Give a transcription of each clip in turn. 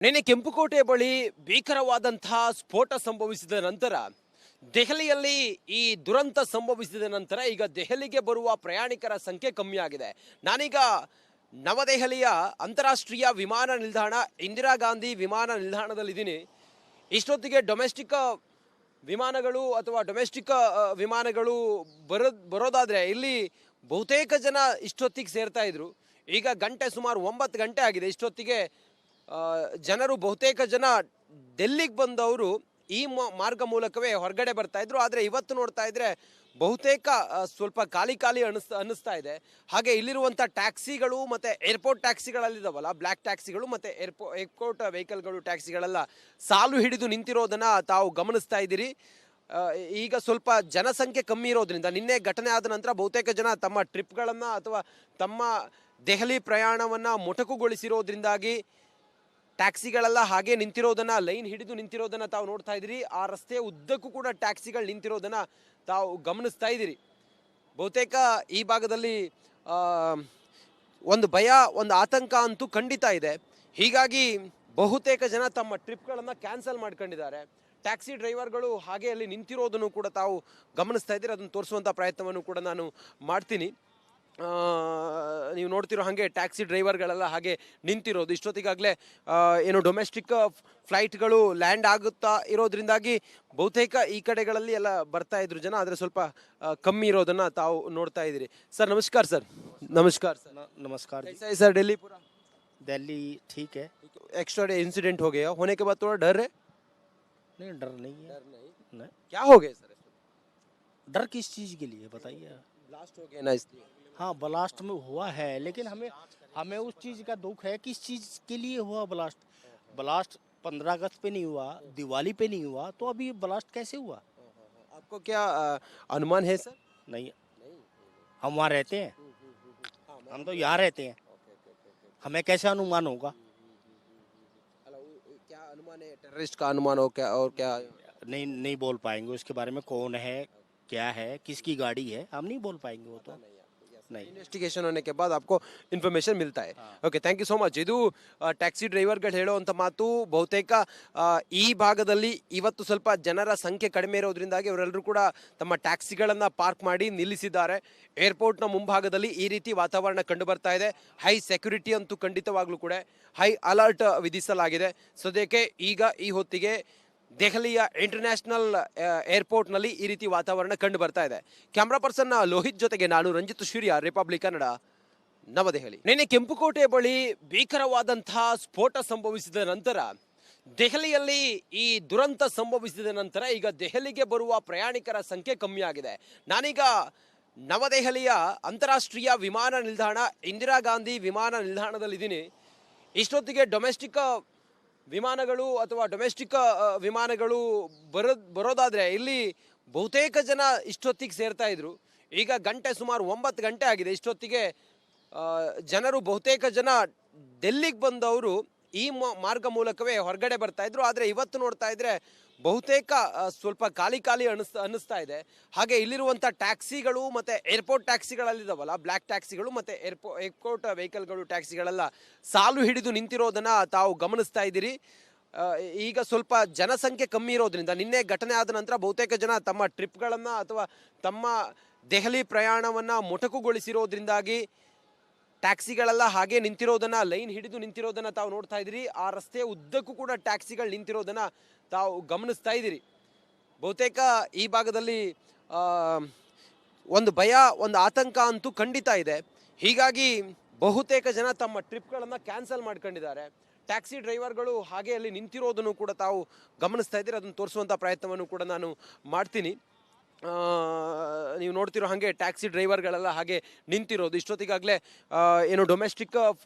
ನಿನ್ನೆ ಕೆಂಪುಕೋಟೆ ಬಳಿ ಭೀಕರವಾದಂತಹ ಸ್ಫೋಟ ಸಂಭವಿಸಿದ ನಂತರ ದೆಹಲಿಯಲ್ಲಿ ಈ ದುರಂತ ಸಂಭವಿಸಿದ ನಂತರ ಈಗ ದೆಹಲಿಗೆ ಬರುವ ಪ್ರಯಾಣಿಕರ ಸಂಖ್ಯೆ ಕಮ್ಮಿಯಾಗಿದೆ. ನಾನೀಗ ನವದೆಹಲಿಯ ಅಂತಾರಾಷ್ಟ್ರೀಯ ವಿಮಾನ ನಿಲ್ದಾಣ ಇಂದಿರಾ ಗಾಂಧಿ ವಿಮಾನ ನಿಲ್ದಾಣದಲ್ಲಿದ್ದೀನಿ. ಇಷ್ಟೊತ್ತಿಗೆ ಡೊಮೆಸ್ಟಿಕ್ ವಿಮಾನಗಳು ಅಥವಾ ಡೊಮೆಸ್ಟಿಕ್ ವಿಮಾನಗಳು ಬರೋದಾದ್ರೆ ಇಲ್ಲಿ ಬಹುತೇಕ ಜನ ಇಷ್ಟೊತ್ತಿಗೆ ಸೇರ್ತಾ ಇದ್ರು. ಈಗ ಗಂಟೆ ಸುಮಾರು 9 ಗಂಟೆ ಆಗಿದೆ. ಇಷ್ಟೊತ್ತಿಗೆ ಜನರು ಬಹುತೇಕ ಜನ ಡೆಲ್ಲಿಗೆ ಬಂದವರು ಈ ಮಾರ್ಗ ಮೂಲಕವೇ ಹೊರಗಡೆ ಬರ್ತಾ ಇದ್ರು. ಆದರೆ ಇವತ್ತು ನೋಡ್ತಾ ಇದ್ರೆ ಬಹುತೇಕ ಸ್ವಲ್ಪ ಖಾಲಿ ಖಾಲಿ ಅನ್ನಿಸ್ತಾ ಇದೆ. ಹಾಗೆ ಇಲ್ಲಿರುವಂಥ ಟ್ಯಾಕ್ಸಿಗಳು ಮತ್ತು ಏರ್ಪೋರ್ಟ್ ಟ್ಯಾಕ್ಸಿಗಳಲ್ಲಿದ್ದಾವಲ್ಲ, ಬ್ಲ್ಯಾಕ್ ಟ್ಯಾಕ್ಸಿಗಳು ಮತ್ತು ಏರ್ಪೋರ್ಟ್ ವೆಹಿಕಲ್ಗಳು ಟ್ಯಾಕ್ಸಿಗಳೆಲ್ಲ ಸಾಲು ಹಿಡಿದು ನಿಂತಿರೋದನ್ನು ತಾವು ಗಮನಿಸ್ತಾ ಇದ್ದೀರಿ. ಈಗ ಸ್ವಲ್ಪ ಜನಸಂಖ್ಯೆ ಕಮ್ಮಿ ಇರೋದ್ರಿಂದ ನಿನ್ನೆ ಘಟನೆ ಆದ ನಂತರ ಬಹುತೇಕ ಜನ ತಮ್ಮ ಟ್ರಿಪ್ಗಳನ್ನು ಅಥವಾ ತಮ್ಮ ದೆಹಲಿ ಪ್ರಯಾಣವನ್ನು ಮೊಟಕುಗೊಳಿಸಿರೋದ್ರಿಂದಾಗಿ ಟ್ಯಾಕ್ಸಿಗಳೆಲ್ಲ ಹಾಗೆ ನಿಂತಿರೋದನ್ನ, ಲೈನ್ ಹಿಡಿದು ನಿಂತಿರೋದನ್ನ ತಾವು ನೋಡ್ತಾ ಇದ್ದೀರಿ. ಆ ರಸ್ತೆಯ ಉದ್ದಕ್ಕೂ ಕೂಡ ಟ್ಯಾಕ್ಸಿಗಳು ನಿಂತಿರೋದನ್ನ ತಾವು ಗಮನಿಸ್ತಾ ಇದ್ದೀರಿ. ಬಹುತೇಕ ಈ ಭಾಗದಲ್ಲಿ ಒಂದು ಭಯ, ಒಂದು ಆತಂಕ ಅಂತೂ ಖಂಡಿತ ಇದೆ. ಹೀಗಾಗಿ ಬಹುತೇಕ ಜನ ತಮ್ಮ ಟ್ರಿಪ್ಗಳನ್ನು ಕ್ಯಾನ್ಸಲ್ ಮಾಡ್ಕೊಂಡಿದ್ದಾರೆ. ಟ್ಯಾಕ್ಸಿ ಡ್ರೈವರ್ಗಳು ಹಾಗೆ ಅಲ್ಲಿ ನಿಂತಿರೋದನ್ನು ಕೂಡ ತಾವು ಗಮನಿಸ್ತಾ ಇದ್ದೀರಿ. ಅದನ್ನು ತೋರಿಸುವಂಥ ಪ್ರಯತ್ನವನ್ನು ಕೂಡ ನಾನು ಮಾಡ್ತೀನಿ. ನೀವು ನೋಡ್ತಿರೋ ಹಾಗೆ ಟ್ಯಾಕ್ಸಿ ಡ್ರೈವರ್ಗಳೆಲ್ಲ ಹಾಗೆ ನಿಂತಿರೋದು. ಇಷ್ಟೊತ್ತಿಗಾಗಲೇ ಏನು ಡೊಮೆಸ್ಟಿಕ್ ಫ್ಲೈಟ್ಗಳು ಲ್ಯಾಂಡ್ ಆಗುತ್ತಾ ಇರೋದ್ರಿಂದಾಗಿ ಬಹುತೇಕ ಈ ಕಡೆಗಳಲ್ಲಿ ಎಲ್ಲ ಬರ್ತಾ ಇದ್ರು ಜನ, ಆದರೆ ಸ್ವಲ್ಪ ಕಮ್ಮಿ ಇರೋದನ್ನ ತಾವು ನೋಡ್ತಾ ಇದ್ದೀರಿ. ಸರ್ ನಮಸ್ಕಾರ. ಸರ್ ನಮಸ್ಕಾರ. सर नमस्कार जी। कैसा है सर दिल्ली पूरा? दिल्ली ठीक है। एक्स्ट्रा इंसिडेंट हो गया, होने के बाद थोड़ा डर है? नहीं, डर नहीं है। डर नहीं? नहीं। क्या हो गया सर? डर किस चीज़ के लिए बताइए। ब्लास्ट हो गया ना इसलिए? हाँ, ब्लास्ट में हुआ है, लेकिन हमें हमें उस चीज़ का दुख है किस चीज़ के लिए हुआ ब्लास्ट। ब्लास्ट 15 अगस्त पे नहीं हुआ, दिवाली पे नहीं हुआ, तो अभी ब्लास्ट कैसे हुआ? आपको क्या अनुमान है सर? नहीं, हम वहाँ रहते हैं, हम तो यहाँ रहते हैं, हमें कैसे अनुमान होगा? क्या अनुमान है? टेररिस्ट का अनुमान हो क्या? और क्या? नहीं बोल पाएंगे उसके बारे में, कौन है, क्या है, किसकी गाड़ी है, हम नहीं बोल पाएंगे वो तो। नहीं, ಇನ್ವೆಸ್ಟಿಗೇಷನ್ होने के बाद आपको ಇನ್ಫಾರ್ಮೇಶನ್ ಮಿಲ್ತಾ है. Okay, thank you so much. ಇದು ಟ್ಯಾಕ್ಸಿ ಡ್ರೈವರ್ಗಳು ಹೇಳುವಂಥ ಮಾತು. ಬಹುತೇಕ ಈ ಭಾಗದಲ್ಲಿ ಇವತ್ತು ಸ್ವಲ್ಪ ಜನರ ಸಂಖ್ಯೆ ಕಡಿಮೆ ಇರೋದ್ರಿಂದಾಗಿ ಅವರೆಲ್ಲರೂ ಕೂಡ ತಮ್ಮ ಟ್ಯಾಕ್ಸಿಗಳನ್ನು ಪಾರ್ಕ್ ಮಾಡಿ ನಿಲ್ಲಿಸಿದ್ದಾರೆ. ಏರ್ಪೋರ್ಟ್ನ ಮುಂಭಾಗದಲ್ಲಿ ಈ ರೀತಿ ವಾತಾವರಣ ಕಂಡು ಬರ್ತಾ ಇದೆ. ಹೈ ಸೆಕ್ಯೂರಿಟಿ ಅಂತೂ ಖಂಡಿತವಾಗ್ಲೂ ಕೂಡ ಹೈ ಅಲರ್ಟ್ ವಿಧಿಸಲಾಗಿದೆ. ಸದ್ಯಕ್ಕೆ ಈಗ ಈ ಹೊತ್ತಿಗೆ ದೆಹಲಿಯ ಇಂಟರ್ನ್ಯಾಷನಲ್ ಏರ್ಪೋರ್ಟ್ನಲ್ಲಿ ಈ ರೀತಿ ವಾತಾವರಣ ಕಂಡು ಬರ್ತಾ ಇದೆ. ಕ್ಯಾಮ್ರಾ ಪರ್ಸನ್ ಲೋಹಿತ್ ಜೊತೆಗೆ ನಾನು ರಂಜಿತ್ ಸೂರ್ಯ, ರಿಪಬ್ಲಿಕ್ ಕನ್ನಡ, ನವದೆಹಲಿ. ನಿನ್ನೆ ಕೆಂಪುಕೋಟೆ ಬಳಿ ಭೀಕರವಾದಂತಹ ಸ್ಫೋಟ ಸಂಭವಿಸಿದ ನಂತರ ದೆಹಲಿಯಲ್ಲಿ ಈ ದುರಂತ ಸಂಭವಿಸಿದ ನಂತರ ಈಗ ದೆಹಲಿಗೆ ಬರುವ ಪ್ರಯಾಣಿಕರ ಸಂಖ್ಯೆ ಕಮ್ಮಿಯಾಗಿದೆ. ನಾನೀಗ ನವದೆಹಲಿಯ ಅಂತಾರಾಷ್ಟ್ರೀಯ ವಿಮಾನ ನಿಲ್ದಾಣ ಇಂದಿರಾ ಗಾಂಧಿ ವಿಮಾನ ನಿಲ್ದಾಣದಲ್ಲಿದ್ದೀನಿ. ಇಷ್ಟೊತ್ತಿಗೆ ಡೊಮೆಸ್ಟಿಕ್ ವಿಮಾನಗಳು ಅಥವಾ ಡೊಮೆಸ್ಟಿಕ್ ವಿಮಾನಗಳು ಬರೋದಾದ್ರೆ ಇಲ್ಲಿ ಬಹುತೇಕ ಜನ ಇಷ್ಟೊತ್ತಿಗೆ ಸೇರ್ತಾ ಇದ್ರು. ಈಗ ಗಂಟೆ ಸುಮಾರು 9 ಗಂಟೆ ಆಗಿದೆ. ಇಷ್ಟೊತ್ತಿಗೆ ಜನರು ಬಹುತೇಕ ಜನ ಡೆಲ್ಲಿಗೆ ಬಂದವರು ಈ ಮಾರ್ಗ ಮೂಲಕವೇ ಹೊರಗಡೆ ಬರ್ತಾ ಇದ್ರು. ಆದರೆ ಇವತ್ತು ನೋಡ್ತಾ ಇದ್ರೆ ಬಹುತೇಕ ಸ್ವಲ್ಪ ಖಾಲಿ ಖಾಲಿ ಅನ್ನಿಸ್ತಾ ಇದೆ. ಹಾಗೆ ಇಲ್ಲಿರುವಂಥ ಟ್ಯಾಕ್ಸಿಗಳು ಮತ್ತು ಏರ್ಪೋರ್ಟ್ ಟ್ಯಾಕ್ಸಿಗಳಲ್ಲಿದ್ದಾವಲ್ಲ, ಬ್ಲ್ಯಾಕ್ ಟ್ಯಾಕ್ಸಿಗಳು ಮತ್ತು ಏರ್ಪೋರ್ಟ್ ವೆಹಿಕಲ್ಗಳು ಟ್ಯಾಕ್ಸಿಗಳೆಲ್ಲ ಸಾಲು ಹಿಡಿದು ನಿಂತಿರೋದನ್ನು ತಾವು ಗಮನಿಸ್ತಾ ಇದ್ದೀರಿ. ಈಗ ಸ್ವಲ್ಪ ಜನಸಂಖ್ಯೆ ಕಮ್ಮಿ ಇರೋದ್ರಿಂದ ನಿನ್ನೆ ಘಟನೆ ಆದ ನಂತರ ಬಹುತೇಕ ಜನ ತಮ್ಮ ಟ್ರಿಪ್ಗಳನ್ನು ಅಥವಾ ತಮ್ಮ ದೆಹಲಿ ಪ್ರಯಾಣವನ್ನು ಮೊಟಕುಗೊಳಿಸಿರೋದ್ರಿಂದಾಗಿ ಟ್ಯಾಕ್ಸಿಗಳೆಲ್ಲ ಹಾಗೆ ನಿಂತಿರೋದನ್ನ, ಲೈನ್ ಹಿಡಿದು ನಿಂತಿರೋದನ್ನ ತಾವು ನೋಡ್ತಾ ಇದ್ದೀರಿ. ಆ ರಸ್ತೆಯ ಉದ್ದಕ್ಕೂ ಕೂಡ ಟ್ಯಾಕ್ಸಿಗಳು ನಿಂತಿರೋದನ್ನ ತಾವು ಗಮನಿಸ್ತಾ ಇದ್ದೀರಿ. ಬಹುತೇಕ ಈ ಭಾಗದಲ್ಲಿ ಒಂದು ಭಯ, ಒಂದು ಆತಂಕ ಅಂತೂ ಖಂಡಿತ ಇದೆ. ಹೀಗಾಗಿ ಬಹುತೇಕ ಜನ ತಮ್ಮ ಟ್ರಿಪ್ಗಳನ್ನು ಕ್ಯಾನ್ಸಲ್ ಮಾಡ್ಕೊಂಡಿದ್ದಾರೆ. ಟ್ಯಾಕ್ಸಿ ಡ್ರೈವರ್ಗಳು ಹಾಗೆ ಅಲ್ಲಿ ನಿಂತಿರೋದನ್ನು ಕೂಡ ತಾವು ಗಮನಿಸ್ತಾ ಇದ್ದೀರಿ. ಅದನ್ನು ತೋರಿಸುವಂಥ ಪ್ರಯತ್ನವನ್ನು ಕೂಡ ನಾನು ಮಾಡ್ತೀನಿ. ನೀವು ನೋಡ್ತಿರೋ ಹಾಗೆ ಟ್ಯಾಕ್ಸಿ ಡ್ರೈವರ್ಗಳೆಲ್ಲ ಹಾಗೆ ನಿಂತಿರೋದು. ಇಷ್ಟೊತ್ತಿಗಾಗಲೇ ಏನು ಡೊಮೆಸ್ಟಿಕ್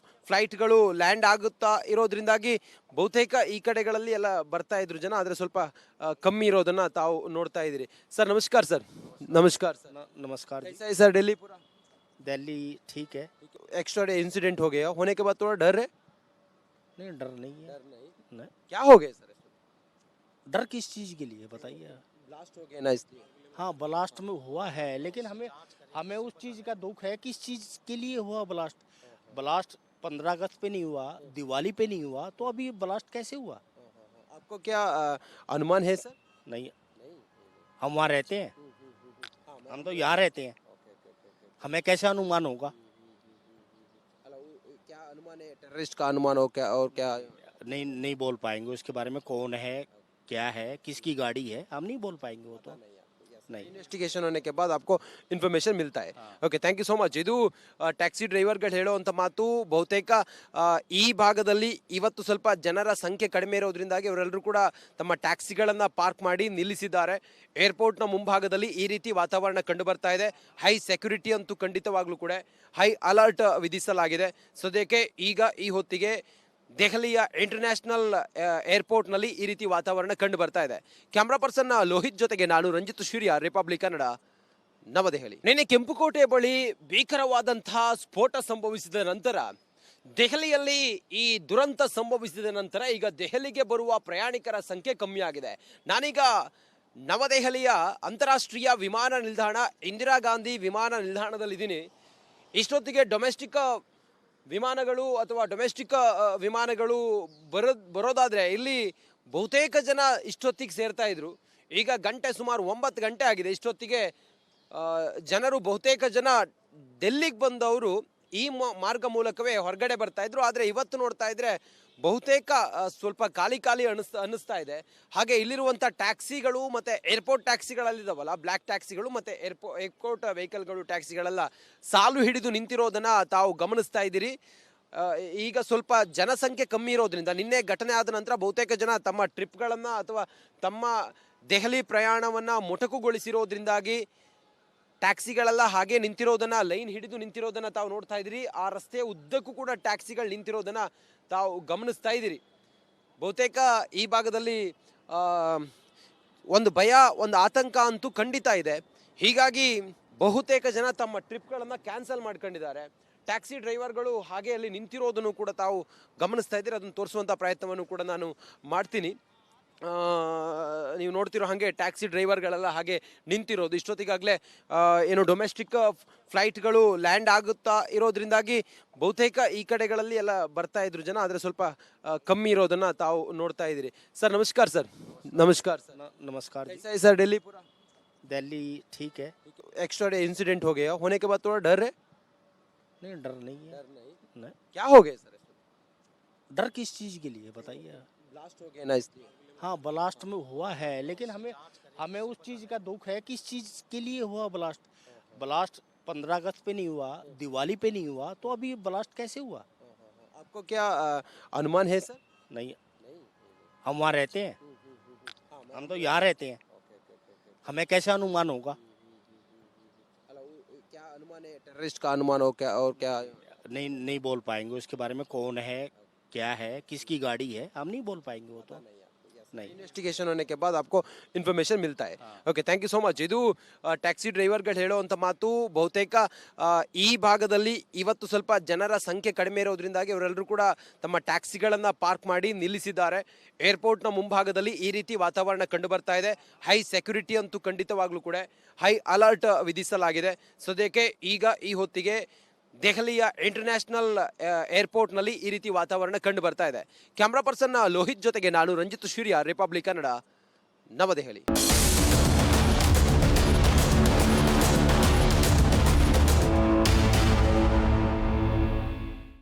ಫ್ಲೈಟ್ಗಳು ಲ್ಯಾಂಡ್ ಆಗುತ್ತಾ ಇರೋದ್ರಿಂದಾಗಿ ಬಹುತೇಕ ಈ ಕಡೆಗಳಲ್ಲಿ ಎಲ್ಲ ಬರ್ತಾ ಇದ್ರು ಜನ, ಆದರೆ ಸ್ವಲ್ಪ ಕಮ್ಮಿ ಇರೋದನ್ನ ತಾವು ನೋಡ್ತಾ ಇದ್ದೀರಿ. ಸರ್ ನಮಸ್ಕಾರ. ಸರ್ ನಮಸ್ಕಾರ. नमस्कार जी। कैसा है सर दिल्ली पूरा? दिल्ली ठीक है। एक्स्ट्रा इंसिडेंट हो गया, होने के बाद थोड़ा डर है? नहीं, डर नहीं है। नहीं। क्या हो गया सर? डर किस चीज़ के लिए बताइए। ब्लास्ट हो गया ना इसलिए? हाँ, ब्लास्ट में हुआ है, लेकिन हमें हमें उस चीज़ का दुख है किस चीज़ के लिए हुआ ब्लास्ट। ब्लास्ट 15 अगस्त पे नहीं हुआ, दिवाली पे नहीं हुआ, तो अभी ब्लास्ट कैसे हुआ? आपको क्या अनुमान है सर? नहीं, हम वहाँ रहते हैं, हम तो यहाँ रहते हैं, हमें कैसे अनुमान होगा? क्या अनुमान है, टेररिस्ट का अनुमान हो क्या और क्या? नहीं नहीं बोल पाएंगे उसके बारे में, कौन है, क्या है, किसकी गाड़ी है, हम नहीं बोल पाएंगे वो तो। नहीं। ಇನ್ವೆಸ್ಟಿಗೇಷನ್ होने के बाद आपको ಇನ್ಫಾರ್ಮೇಶನ್ मिलता है. Okay, thank you so much. ಇದು ಟ್ಯಾಕ್ಸಿ ಡ್ರೈವರ್ಗಳು ಹೇಳುವಂಥ ಮಾತು ಬಹುತೇಕ ಈ ಭಾಗದಲ್ಲಿ ಇವತ್ತು ಸ್ವಲ್ಪ ಜನರ ಸಂಖ್ಯೆ ಕಡಿಮೆ ಇರೋದ್ರಿಂದಾಗಿ ಅವರೆಲ್ಲರೂ ಕೂಡ ತಮ್ಮ ಟ್ಯಾಕ್ಸಿಗಳನ್ನು ಪಾರ್ಕ್ ಮಾಡಿ ನಿಲ್ಲಿಸಿದ್ದಾರೆ. ಏರ್ಪೋರ್ಟ್ನ ಮುಂಭಾಗದಲ್ಲಿ ಈ ರೀತಿ ವಾತಾವರಣ ಕಂಡು ಬರ್ತಾ ಇದೆ. ಹೈ ಸೆಕ್ಯೂರಿಟಿ ಅಂತೂ ಖಂಡಿತವಾಗ್ಲೂ ಕೂಡ ಹೈ ಅಲರ್ಟ್ ವಿಧಿಸಲಾಗಿದೆ. ಸದ್ಯಕ್ಕೆ ಈಗ ಈ ಹೊತ್ತಿಗೆ ದೆಹಲಿಯ ಇಂಟರ್ನ್ಯಾಷನಲ್ ಏರ್ಪೋರ್ಟ್ನಲ್ಲಿ ಈ ರೀತಿ ವಾತಾವರಣ ಕಂಡು ಬರ್ತಾ ಇದೆ. ಕ್ಯಾಮ್ರಾ ಪರ್ಸನ್ ಲೋಹಿತ್ ಜೊತೆಗೆ ನಾನು ರಂಜಿತ್ ಸೂರ್ಯ, ರಿಪಬ್ಲಿಕ್ ಕನ್ನಡ, ನವದೆಹಲಿ. ನಿನ್ನೆ ಕೆಂಪುಕೋಟೆ ಬಳಿ ಭೀಕರವಾದಂತಹ ಸ್ಫೋಟ ಸಂಭವಿಸಿದ ನಂತರ ದೆಹಲಿಯಲ್ಲಿ ಈ ದುರಂತ ಸಂಭವಿಸಿದ ನಂತರ ಈಗ ದೆಹಲಿಗೆ ಬರುವ ಪ್ರಯಾಣಿಕರ ಸಂಖ್ಯೆ ಕಮ್ಮಿ ಆಗಿದೆ. ನಾನೀಗ ನವದೆಹಲಿಯ ಅಂತಾರಾಷ್ಟ್ರೀಯ ವಿಮಾನ ನಿಲ್ದಾಣ ಇಂದಿರಾ ಗಾಂಧಿ ವಿಮಾನ ನಿಲ್ದಾಣದಲ್ಲಿದ್ದೀನಿ. ಇಷ್ಟೊತ್ತಿಗೆ ಡೊಮೆಸ್ಟಿಕ್ ವಿಮಾನಗಳು ಅಥವಾ ಡೊಮೆಸ್ಟಿಕ್ ವಿಮಾನಗಳು ಬರೋದಾದರೆ ಇಲ್ಲಿ ಬಹುತೇಕ ಜನ ಇಷ್ಟೊತ್ತಿಗೆ ಸೇರ್ತಾ ಇದ್ರು. ಈಗ ಗಂಟೆ ಸುಮಾರು 9 ಗಂಟೆ ಆಗಿದೆ. ಇಷ್ಟೊತ್ತಿಗೆ ಜನರು ಬಹುತೇಕ ಜನ ಡೆಲ್ಲಿಗೆ ಬಂದವರು ಈ ಮಾರ್ಗ ಮೂಲಕವೇ ಹೊರಗಡೆ ಬರ್ತಾ ಇದ್ರು. ಆದರೆ ಇವತ್ತು ನೋಡ್ತಾ ಇದ್ರೆ ಬಹುತೇಕ ಸ್ವಲ್ಪ ಖಾಲಿ ಅನ್ನಿಸ್ತಾ ಇದೆ. ಹಾಗೆ ಇಲ್ಲಿರುವಂಥ ಟ್ಯಾಕ್ಸಿಗಳು ಮತ್ತು ಏರ್ಪೋರ್ಟ್ ಟ್ಯಾಕ್ಸಿಗಳಲ್ಲಿದ್ದಾವಲ್ಲ, ಬ್ಲ್ಯಾಕ್ ಟ್ಯಾಕ್ಸಿಗಳು ಮತ್ತು ಏರ್ಪೋರ್ಟ್ ವೆಹಿಕಲ್ಗಳು ಟ್ಯಾಕ್ಸಿಗಳೆಲ್ಲ ಸಾಲು ಹಿಡಿದು ನಿಂತಿರೋದನ್ನು ತಾವು ಗಮನಿಸ್ತಾ ಇದ್ದೀರಿ. ಈಗ ಸ್ವಲ್ಪ ಜನಸಂಖ್ಯೆ ಕಮ್ಮಿ ಇರೋದ್ರಿಂದ ನಿನ್ನೆ ಘಟನೆ ಆದ ನಂತರ ಬಹುತೇಕ ಜನ ತಮ್ಮ ಟ್ರಿಪ್ಗಳನ್ನು ಅಥವಾ ತಮ್ಮ ದೆಹಲಿ ಪ್ರಯಾಣವನ್ನು ಮೊಟಕುಗೊಳಿಸಿರೋದ್ರಿಂದಾಗಿ ಟ್ಯಾಕ್ಸಿಗಳೆಲ್ಲ ಹಾಗೆ ನಿಂತಿರೋದನ್ನ, ಲೈನ್ ಹಿಡಿದು ನಿಂತಿರೋದನ್ನ ತಾವು ನೋಡ್ತಾ ಇದ್ದೀರಿ. ಆ ರಸ್ತೆಯ ಉದ್ದಕ್ಕೂ ಕೂಡ ಟ್ಯಾಕ್ಸಿಗಳು ನಿಂತಿರೋದನ್ನ ತಾವು ಗಮನಿಸ್ತಾ ಇದ್ದೀರಿ. ಬಹುತೇಕ ಈ ಭಾಗದಲ್ಲಿ ಒಂದು ಭಯ, ಒಂದು ಆತಂಕ ಅಂತೂ ಖಂಡಿತ ಇದೆ. ಹೀಗಾಗಿ ಬಹುತೇಕ ಜನ ತಮ್ಮ ಟ್ರಿಪ್ಗಳನ್ನು ಕ್ಯಾನ್ಸಲ್ ಮಾಡ್ಕೊಂಡಿದ್ದಾರೆ. ಟ್ಯಾಕ್ಸಿ ಡ್ರೈವರ್ಗಳು ಹಾಗೆ ಅಲ್ಲಿ ನಿಂತಿರೋದನ್ನು ಕೂಡ ತಾವು ಗಮನಿಸ್ತಾ ಇದ್ದೀರಿ. ಅದನ್ನು ತೋರಿಸುವಂಥ ಪ್ರಯತ್ನವನ್ನು ಕೂಡ ನಾನು ಮಾಡ್ತೀನಿ. ನೀವು ನೋಡ್ತಿರೋ ಹಾಗೆ ಟ್ಯಾಕ್ಸಿ ಡ್ರೈವರ್ಗಳೆಲ್ಲ ಹಾಗೆ ನಿಂತಿರೋದು. ಇಷ್ಟೊತ್ತಿಗಾಗಲೇ ಏನು ಡೊಮೆಸ್ಟಿಕ್ ಫ್ಲೈಟ್ಗಳು ಲ್ಯಾಂಡ್ ಆಗುತ್ತಾ ಇರೋದ್ರಿಂದಾಗಿ ಬಹುತೇಕ ಈ ಕಡೆಗಳಲ್ಲಿ ಎಲ್ಲ ಬರ್ತಾ ಇದ್ರು ಜನ, ಆದರೆ ಸ್ವಲ್ಪ ಕಮ್ಮಿ ಇರೋದನ್ನು ತಾವು ನೋಡ್ತಾ ಇದ್ದೀರಿ. ಸರ್ ನಮಸ್ಕಾರ. ಸರ್ ನಮಸ್ಕಾರ. ಸರ್ नमस्कार जी। कैसा है सर दिल्ली पूरा? दिल्ली ठीक है। एक्स्ट्रा डे इंसिडेंट हो गया, होने के बाद थोड़ा डर है? नहीं, डर नहीं है। नहीं। क्या हो गया सर? डर किस चीज़ के लिए बताइए? ब्लास्ट हो गया ना इसलिए? हाँ, ब्लास्ट में हुआ है, लेकिन हमें उस चीज़ का दुख है, किस चीज़ के लिए हुआ ब्लास्ट? ब्लास्ट 15 अगस्त पे नहीं हुआ, दिवाली पे नहीं हुआ, तो अभी ब्लास्ट कैसे हुआ? आपको क्या अनुमान है सर? नहीं, हम वहाँ रहते हैं, हम तो यहाँ रहते हैं, हमें कैसे अनुमान होगा? क्या अनुमान है, टेररिस्ट का अनुमान हो क्या और क्या? नहीं नहीं बोल पाएंगे उसके बारे में, कौन है, क्या है, किसकी गाड़ी है, हम नहीं बोल पाएंगे वो तो। नहीं। ಇನ್ವೆಸ್ಟಿಗೇಷನ್ होने के बाद आपको ಇನ್ಫಾರ್ಮೇಶನ್ मिलता है. Okay, thank you so much. ಇದು ಟ್ಯಾಕ್ಸಿ ಡ್ರೈವರ್ಗಳು ಹೇಳುವಂಥ ಮಾತು ಬಹುತೇಕ ಈ ಭಾಗದಲ್ಲಿ ಇವತ್ತು ಸ್ವಲ್ಪ ಜನರ ಸಂಖ್ಯೆ ಕಡಿಮೆ ಇರೋದ್ರಿಂದಾಗಿ ಅವರೆಲ್ಲರೂ ಕೂಡ ತಮ್ಮ ಟ್ಯಾಕ್ಸಿಗಳನ್ನು ಪಾರ್ಕ್ ಮಾಡಿ ನಿಲ್ಲಿಸಿದ್ದಾರೆ. ಏರ್ಪೋರ್ಟ್ನ ಮುಂಭಾಗದಲ್ಲಿ ಈ ರೀತಿ ವಾತಾವರಣ ಕಂಡು ಬರ್ತಾ ಇದೆ. ಹೈ ಸೆಕ್ಯೂರಿಟಿ ಅಂತೂ ಖಂಡಿತವಾಗ್ಲೂ ಕೂಡ ಹೈ ಅಲರ್ಟ್ ವಿಧಿಸಲಾಗಿದೆ. ಸದ್ಯಕ್ಕೆ ಈಗ ಈ ಹೊತ್ತಿಗೆ ದೆಹಲಿಯ ಇಂಟರ್ನ್ಯಾಷನಲ್ ಏರ್ಪೋರ್ಟ್ನಲ್ಲಿ ಈ ರೀತಿ ವಾತಾವರಣ ಕಂಡು ಬರ್ತಾ ಇದೆ. ಕ್ಯಾಮ್ರಾ ಪರ್ಸನ್ ಲೋಹಿತ್ ಜೊತೆಗೆ ನಾನು ರಂಜಿತ್ ಸೂರ್ಯ, ರಿಪಬ್ಲಿಕ್ ಕನ್ನಡ, ನವದೆಹಲಿ.